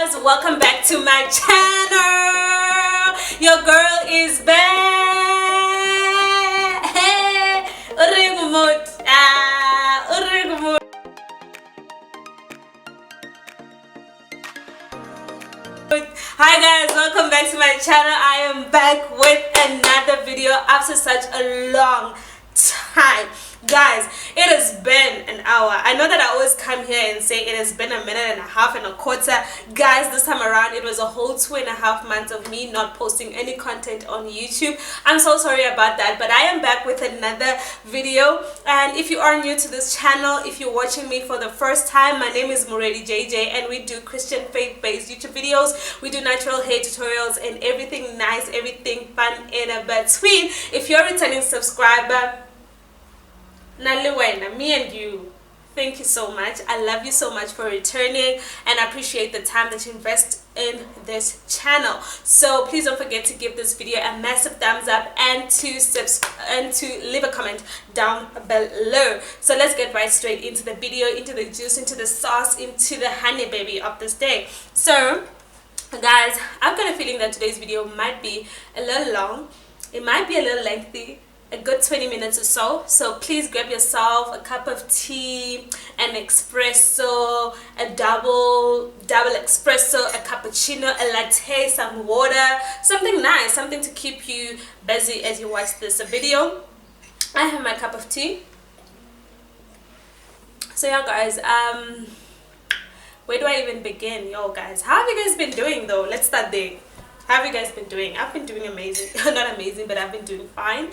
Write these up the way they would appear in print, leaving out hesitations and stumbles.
guys, welcome back to my channel. Your girl is back. Hey, hi guys, welcome back to my channel. I am back with another video after such a long time. Guys, it has been an hour. I know that I always come here and say it has been a minute and a half and a quarter. Guys, this time around it was a whole 2.5 months of me not posting any content on YouTube. I'm so sorry about that, but I am back with another video. And if you are new to this channel, if you're watching me for the first time, my name is Moredi JJ and we do Christian faith-based YouTube videos. We do natural hair tutorials and everything nice, everything fun in a between. If you're a returning subscriber, Naliwena, me and you, thank you so much. I love you so much for returning and I appreciate the time that you invest in this channel. So please don't forget to give this video a massive thumbs up and to leave a comment down below. So let's get right straight into the video, into the juice, into the sauce, into the honey baby of this day. So guys, I've got a feeling that today's video might be a little long. It might be a little lengthy, a good 20 minutes or so please grab yourself a cup of tea, an espresso, a double espresso, a cappuccino, a latte, some water, something nice, something to keep you busy as you watch this video. I have my cup of tea. So yeah guys, where do I even begin? Yo guys, how have you guys been doing though? Let's start there. How have you guys been doing? I've been doing amazing. Not amazing, but I've been doing fine.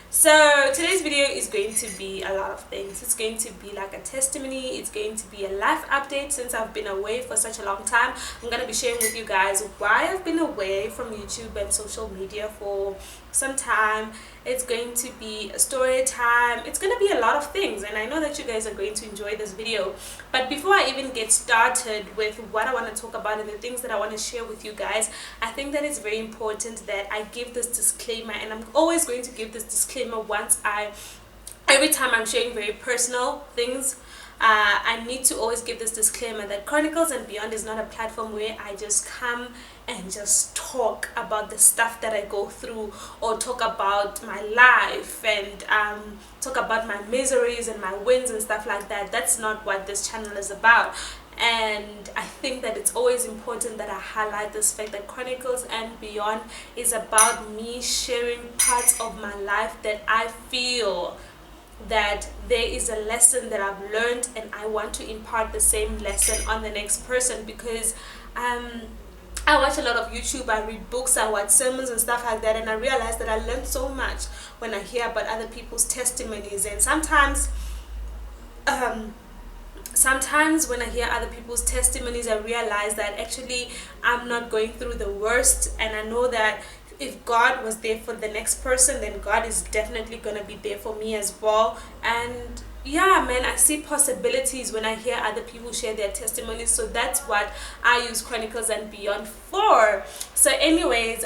So today's video is going to be a lot of things. It's going to be like a testimony. It's going to be a life update since I've been away for such a long time. I'm going to be sharing with you guys why I've been away from YouTube and social media for some time. It's going to be a story time. It's going to be a lot of things and I know that you guys are going to enjoy this video. But before I even get started with what I want to talk about and the things that I want to share with you guys, I think that it's very important that I give this disclaimer, and I'm always going to give this disclaimer every time I'm sharing very personal things. I need to always give this disclaimer that Chronicles and Beyond is not a platform where I just come and just talk about the stuff that I go through or talk about my life and talk about my miseries and my wins and stuff like that. That's not what this channel is about. And I think that it's always important that I highlight this fact that Chronicles and Beyond is about me sharing parts of my life that I feel that there is a lesson that I've learned and I want to impart the same lesson on the next person, because I watch a lot of YouTube, I read books, I watch sermons and stuff like that, and I realize that I learn so much when I hear about other people's testimonies. And sometimes when I hear other people's testimonies, I realize that actually I'm not going through the worst, and I know that if God was there for the next person, then God is definitely gonna be there for me as well. And yeah man, I see possibilities when I hear other people share their testimonies. So that's what I use Chronicles and Beyond for. So anyways,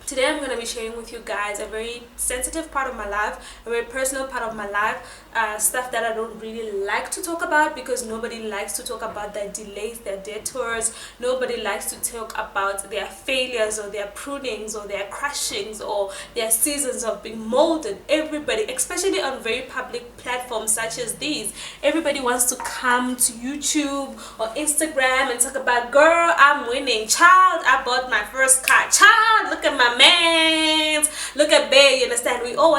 today I'm going to be sharing with you guys a very sensitive part of my life, a very personal part of my life, stuff that I don't really like to talk about, because nobody likes to talk about their delays, their detours. Nobody likes to talk about their failures or their prunings or their crushings or their seasons of being molded. Everybody, especially on very public platforms such as these, everybody wants to come to YouTube or Instagram and talk about, girl, I'm winning, child, I bought my first car, child, look at my mans, look at Bay, you understand? We all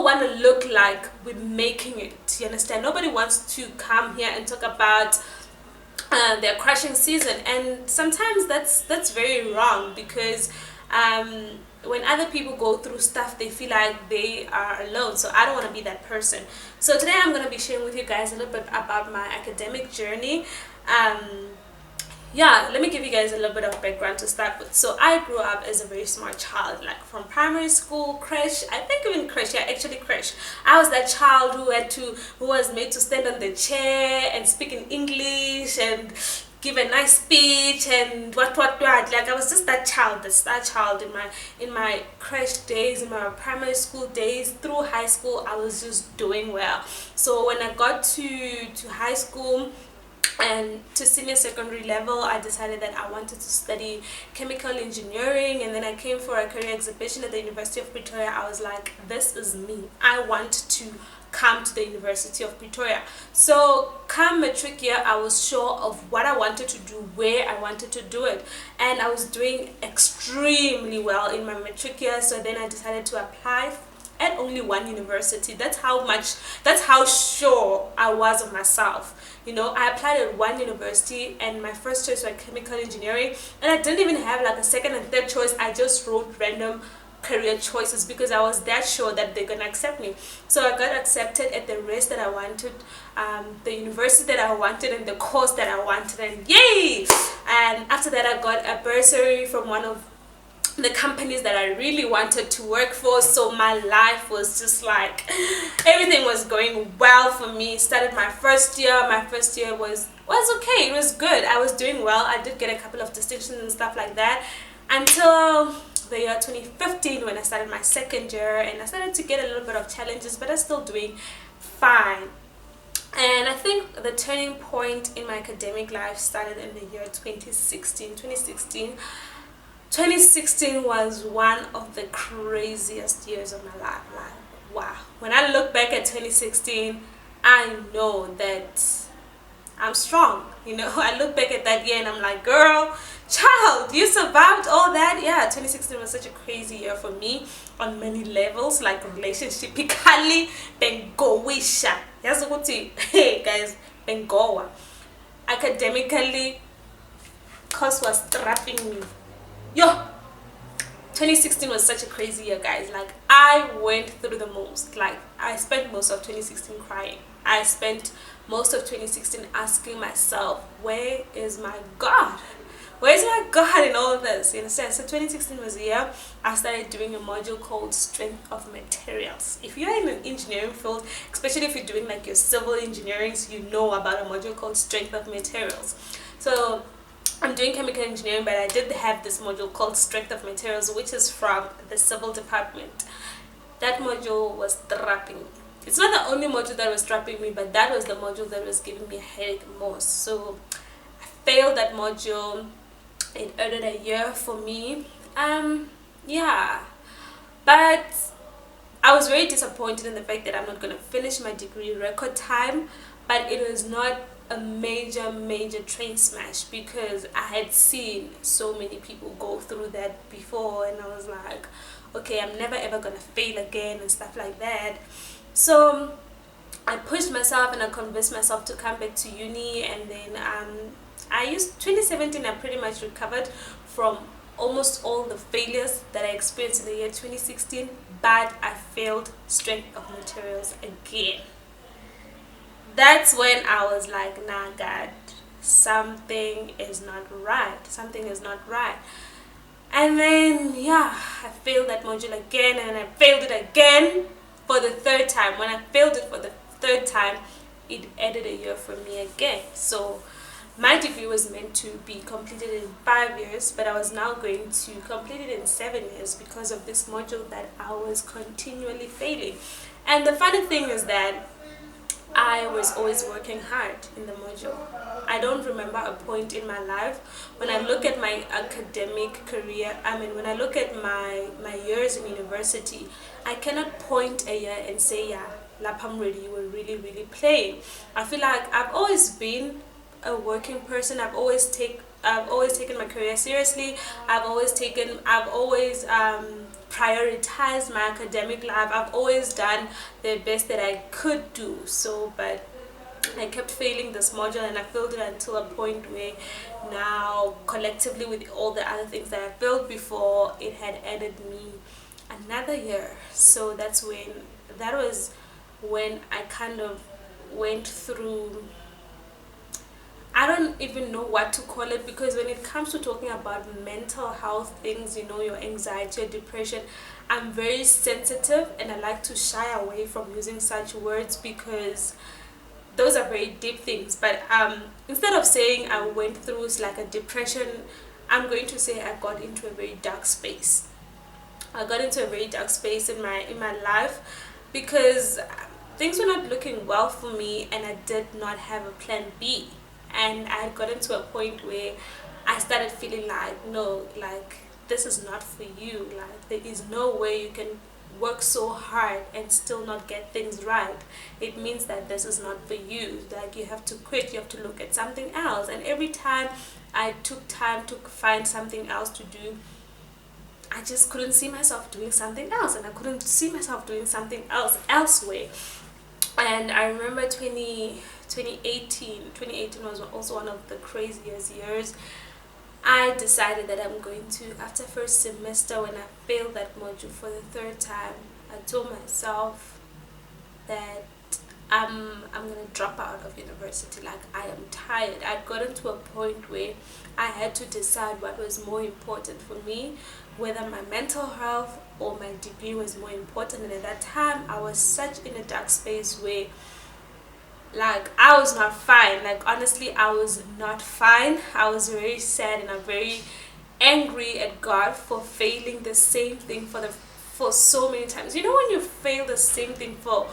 want to look like we're making it, you understand? Nobody wants to come here and talk about their crushing season, and sometimes that's very wrong, because when other people go through stuff, they feel like they are alone. So I don't want to be that person. So today I'm going to be sharing with you guys a little bit about my academic journey. Yeah, let me give you guys a little bit of background to start with. So I grew up as a very smart child, like from primary school, creche, I think even creche, yeah, actually creche. I was that child who was made to stand on the chair and speak in English and give a nice speech and what. Like I was just that child, in my creche days, in my primary school days, through high school, I was just doing well. So when I got to high school, And to senior secondary level, I decided that I wanted to study chemical engineering, and then I came for a career exhibition at the University of Pretoria. I was like, this is me. I want to come to the University of Pretoria. So come matric year, I was sure of what I wanted to do, where I wanted to do it, and I was doing extremely well in my matric year. So then I decided to apply at only one university. That's how sure I was of myself. I applied at one university, and my first choice was chemical engineering, and I didn't even have like a second and third choice. I just wrote random career choices because I was that sure that they're gonna accept me. So I got accepted at the rest that I wanted, the university that I wanted, and the course that I wanted, and yay! And after that, I got a bursary from one of the companies that I really wanted to work for. So my life was just like, everything was going well for me. Started my first year was okay, it was good. I was doing well. I did get a couple of distinctions and stuff like that, until the year 2015, when I started my second year, and I started to get a little bit of challenges, but I was still doing fine. And I think the turning point in my academic life started in the year 2016. 2016 was one of the craziest years of my life. Like, wow. When I look back at 2016, I know that I'm strong. I look back at that year and I'm like, girl, child, you survived all that. Yeah, 2016 was such a crazy year for me on many levels, like relationshipically, bengowisha. Hey guys, bengowa. Academically, course was trapping me. Yo, 2016 was such a crazy year, guys. Like, I went through the most. Like, I spent most of 2016 crying. I spent most of 2016 asking myself, where is my God? Where is my God in all of this? You understand? So 2016 was the year I started doing a module called Strength of Materials. If you're in an engineering field, especially if you're doing like your civil engineering, you know about a module called Strength of Materials. So I'm doing chemical engineering, but I did have this module called Strength of Materials, which is from the civil department. That module was trapping me. It's not the only module that was trapping me, but that was the module that was giving me a headache most. So I failed that module. It ended a year for me. Yeah. But I was very disappointed in the fact that I'm not going to finish my degree record time, but it was not a major train smash, because I had seen so many people go through that before, and I was like, okay, I'm never ever gonna fail again and stuff like that. So I pushed myself and I convinced myself to come back to uni, and then I used 2017. I pretty much recovered from almost all the failures that I experienced in the year 2016, but I failed Strength of Materials again. That's when I was like, nah, God, something is not right. And then, yeah, I failed that module again, and I failed it again for the third time. When I failed it for the third time, it added a year for me again. So my degree was meant to be completed in 5 years, but I was now going to complete it in 7 years because of this module that I was continually failing. And the funny thing is that I was always working hard in the module. I don't remember a point in my life when I look at my academic career, when I look at my years in university, I cannot point a year and say, yeah, lapam ready, you were really playing. I feel like I've always been a working person. I've always taken my career seriously. I've always prioritized my academic life. I've always done the best that I could do. So, but I kept failing this module, and I failed it until a point where now, collectively with all the other things that I failed before, it had added me another year. So that was when I kind of went through, I don't even know what to call it, because when it comes to talking about mental health things, your anxiety or depression, I'm very sensitive, and I like to shy away from using such words because those are very deep things. But instead of saying I went through like a depression, I'm going to say I got into a very dark space. I got into a very dark space in my life because things were not looking well for me, and I did not have a plan B. and I had gotten to a point where I started feeling like, no, like this is not for you. Like there is no way you can work so hard and still not get things right. It means that this is not for you. Like you have to quit, you have to look at something else. And every time I took time to find something else to do, I just couldn't see myself doing something else, and I couldn't see myself doing something else elsewhere. And I remember 2018 was also one of the craziest years. I decided that I'm going to, after first semester, when I failed that module for the third time, I told myself that I'm gonna drop out of university. Like I am tired. I'd gotten to a point where I had to decide what was more important for me, whether my mental health or my degree was more important. And at that time I was such in a dark space where like I was not fine. Like honestly, I was not fine. I was very sad and I'm very angry at God for failing the same thing for so many times. You know, when you fail the same thing for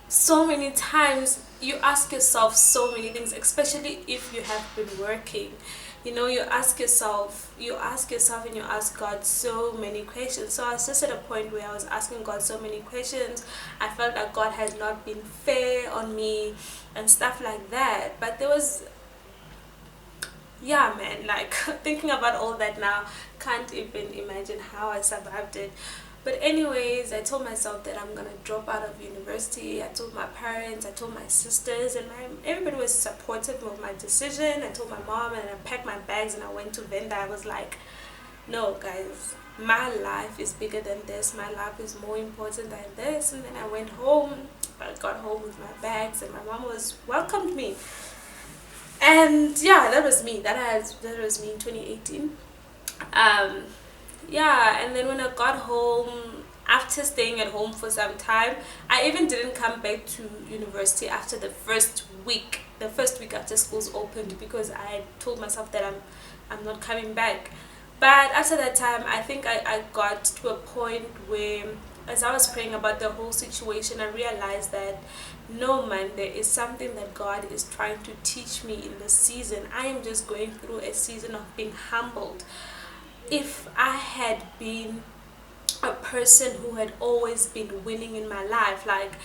so many times, you ask yourself so many things, especially if you have been working. You know, you ask yourself and you ask God so many questions. So I was just at a point where I was asking God so many questions. I felt like God had not been fair on me and stuff like that. But there was, yeah man, like thinking about all that now, can't even imagine how I survived it. But anyways, I told myself that I'm gonna drop out of university. I told my parents, I told my sisters, and everybody was supportive of my decision. I told my mom, and I packed my bags and I went to Venda. I was like, no guys, my life is bigger than this. My life is more important than this. And then I went home. I got home with my bags, and my mom welcomed me. And yeah, that was me. That was me in 2018. Yeah, and then when I got home, after staying at home for some time, I even didn't come back to university after the first week after schools opened, because I told myself that I'm not coming back. But after that time, I think I got to a point where, as I was praying about the whole situation, I realized that no man, there is something that God is trying to teach me in this season. I am just going through a season of being humbled. If I had been a person who had always been winning in my life, like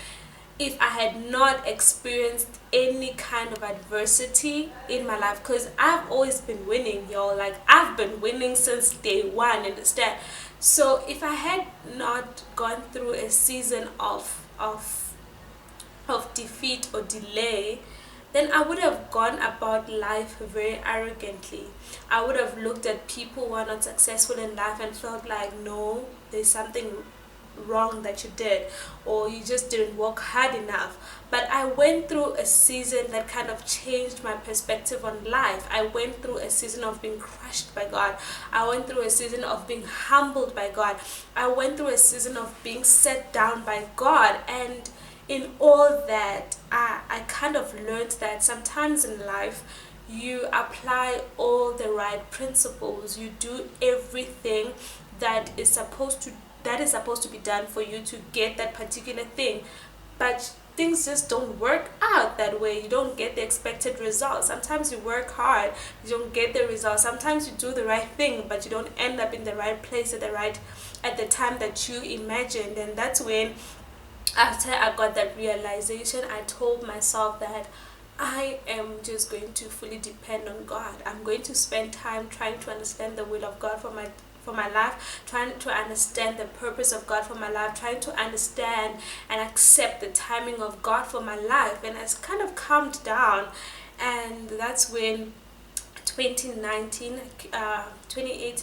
if I had not experienced any kind of adversity in my life, because I've always been winning, y'all. Like I've been winning since day one, understand? So if I had not gone through a season of defeat or delay, then I would have gone about life very arrogantly. I would have looked at people who are not successful in life and felt like, no, there's something wrong that you did, or you just didn't work hard enough. But I went through a season that kind of changed my perspective on life. I went through a season of being crushed by God. I went through a season of being humbled by God. I went through a season of being set down by God. And in all that, I kind of learned that sometimes in life you apply all the right principles, you do everything that is supposed to be done for you to get that particular thing, but things just don't work out that way. You don't get the expected results. Sometimes you work hard, you don't get the results. Sometimes you do the right thing, but you don't end up in the right place at the time that you imagined. And that's when, after I got that realization, I told myself that I am just going to fully depend on God. I'm going to spend time trying to understand the will of God for my life, trying to understand the purpose of God for my life, trying to understand and accept the timing of God for my life. And it's kind of calmed down, and that's when 2018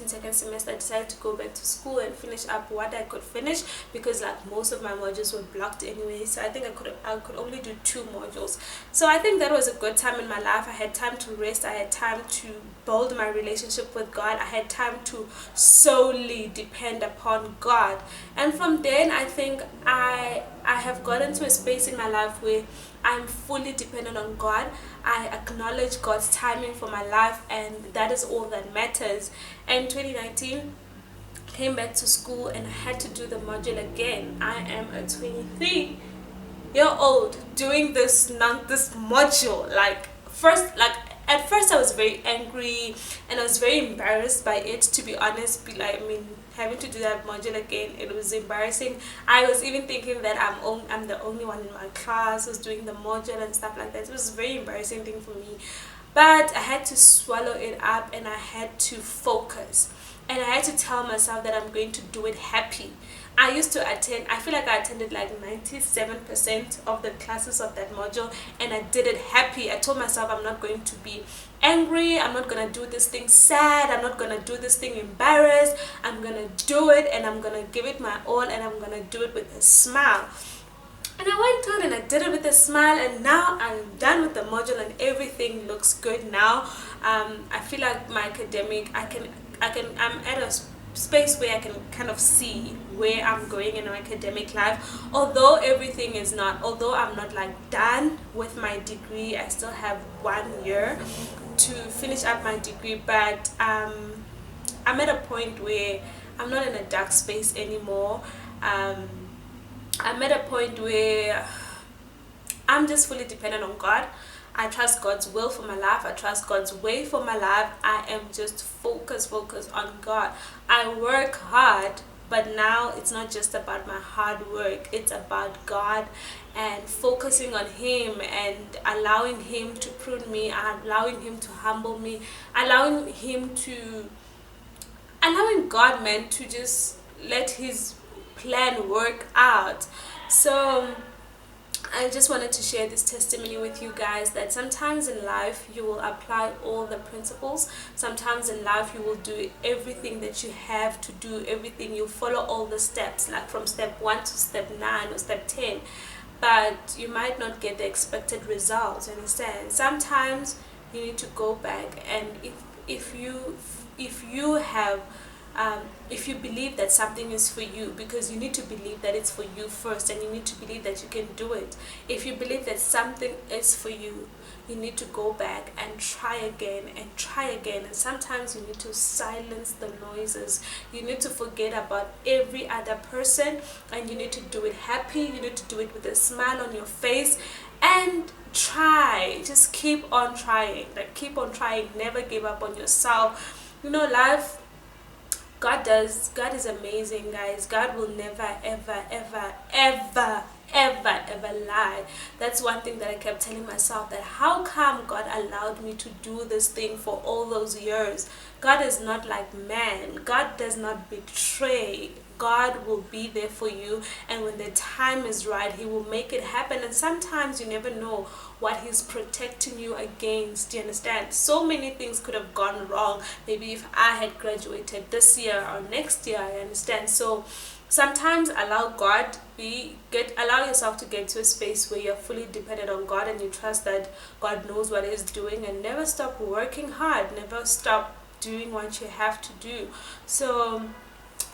second semester, I decided to go back to school and finish up what I could finish, because like most of my modules were blocked anyway. So I think I could only do 2 modules. So I think that was a good time in my life. I had time to rest. I had time to build my relationship with God. I had time to solely depend upon God. And from then, I think I have gotten to a space in my life where I'm fully dependent on God. I acknowledge God's timing for my life, and that is all that matters. And 2019, came back to school and I had to do the module again. I am a 23 year old doing this module. Like at first I was very angry and I was very embarrassed by it, to be honest. Having to do that module again, it was embarrassing. I was even thinking that I'm the only one in my class who's doing the module and stuff like that. It was a very embarrassing thing for me, but I had to swallow it up and I had to focus, and I had to tell myself that I'm going to do it happy. I used to attend, I feel like I attended like 97% of the classes of that module, and I did it happy. I told myself I'm not going to be angry, I'm not going to do this thing sad, I'm not going to do this thing embarrassed. I'm going to do it and I'm going to give it my all, and I'm going to do it with a smile. And I went on and I did it with a smile, and now I'm done with the module and everything looks good now. I feel like my academic, I'm at a space where I can kind of see where I'm going in my academic life. Although I'm not like done with my degree, I still have 1 year to finish up my degree, but I'm at a point where I'm not in a dark space anymore. I'm at a point where I'm just fully dependent on God. I trust God's will for my life. I trust God's way for my life. I am just focused on God. I work hard, but now it's not just about my hard work. It's about God and focusing on Him and allowing Him to prune me, allowing Him to humble me, allowing God, man, to just let His plan work out. So I just wanted to share this testimony with you guys, that sometimes in life you will apply all the principles. Sometimes in life you will do everything that you have to do, everything. You follow all the steps, like from step 1 to step 9 or step 10, but you might not get the expected results. Understand? Sometimes you need to go back, and if you have if you believe that something is for you, because you need to believe that it's for you first, and you need to believe that you can do it. If you believe that something is for you, you need to go back and try again and try again. And sometimes you need to silence the noises. You need to forget about every other person, and you need to do it happy. You need to do it with a smile on your face and try. Just keep on trying. Keep on trying. Never give up on yourself. Life, God is amazing, guys. God will never ever lie. That's one thing that I kept telling myself, that how come God allowed me to do this thing for all those years? God is not like man. God does not betray. God will be there for you, and when the time is right, He will make it happen. And sometimes you never know what He's protecting you against. Do you understand? So many things could have gone wrong. Maybe if I had graduated this year or next year, I understand. So sometimes allow yourself to get to a space where you're fully dependent on God, and you trust that God knows what He's doing, and never stop working hard. Never stop doing what you have to do. So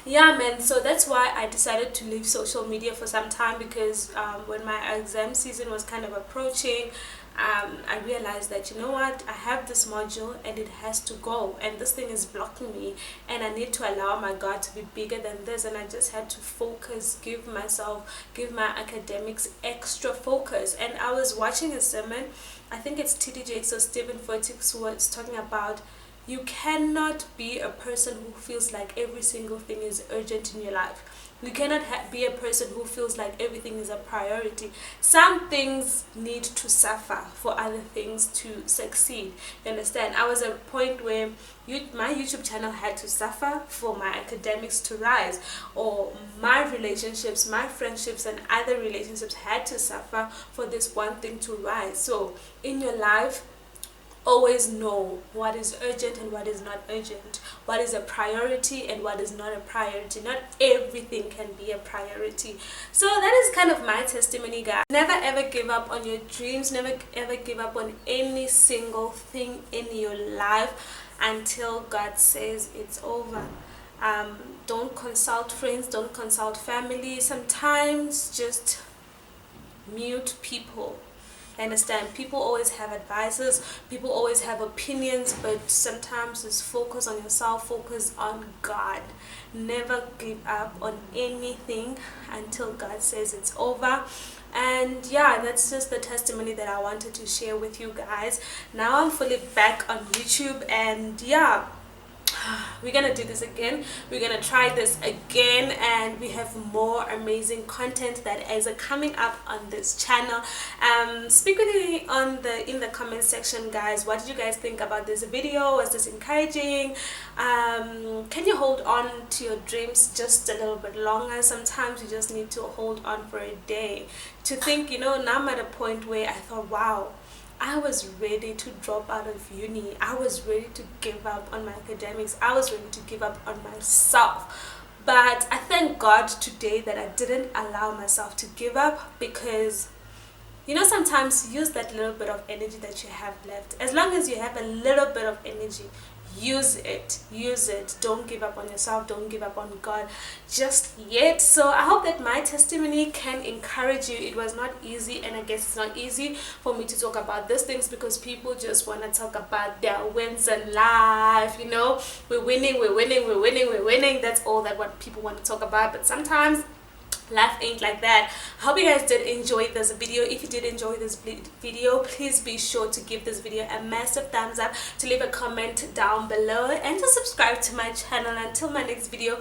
yeah, man, so that's why I decided to leave social media for some time, because when my exam season was kind of approaching, I realized that, you know what, I have this module and it has to go, and this thing is blocking me, and I need to allow my God to be bigger than this. And I just had to focus, give my academics extra focus. And I was watching a sermon, I think it's TD Jakes or Stephen Furtick's, who was talking about, you cannot be a person who feels like every single thing is urgent in your life. You cannot be a person who feels like everything is a priority. Some things need to suffer for other things to succeed. You understand? I was at a point where my YouTube channel had to suffer for my academics to rise, or my relationships, my friendships and other relationships had to suffer for this one thing to rise. So in your life, always know what is urgent and what is not urgent, what is a priority and what is not a priority. Not everything can be a priority. So that is kind of my testimony, guys. Never ever give up on your dreams. Never ever give up on any single thing in your life until God says it's over. Don't consult friends, don't consult family. Sometimes just mute people. I understand people always have advices, people always have opinions, but sometimes just focus on yourself, focus on God. Never give up on anything until God says it's over. And yeah, that's just the testimony that I wanted to share with you guys. Now I'm fully back on YouTube, and yeah, we're gonna do this again. We're gonna try this again, and we have more amazing content that is coming up on this channel. Speak with me on in the comment section, guys. What did you guys think about this video? Was this encouraging? Can you hold on to your dreams just a little bit longer? Sometimes you just need to hold on for a day to think, you know, now I'm at a point where I thought, wow, I was ready to drop out of uni. I was ready to give up on my academics. I was ready to give up on myself. But I thank God today that I didn't allow myself to give up, because you know, sometimes use that little bit of energy that you have left. As long as you have a little bit of energy, use it. Don't give up on yourself. Don't give up on God just yet. So I hope that my testimony can encourage you. It was not easy, and I guess it's not easy for me to talk about these things, because people just want to talk about their wins in life. You know, we're winning. That's all that what people want to talk about. But sometimes life ain't like that. I hope you guys did enjoy this video. If you did enjoy this video, please be sure to give this video a massive thumbs up, to leave a comment down below, and to subscribe to my channel. Until my next video,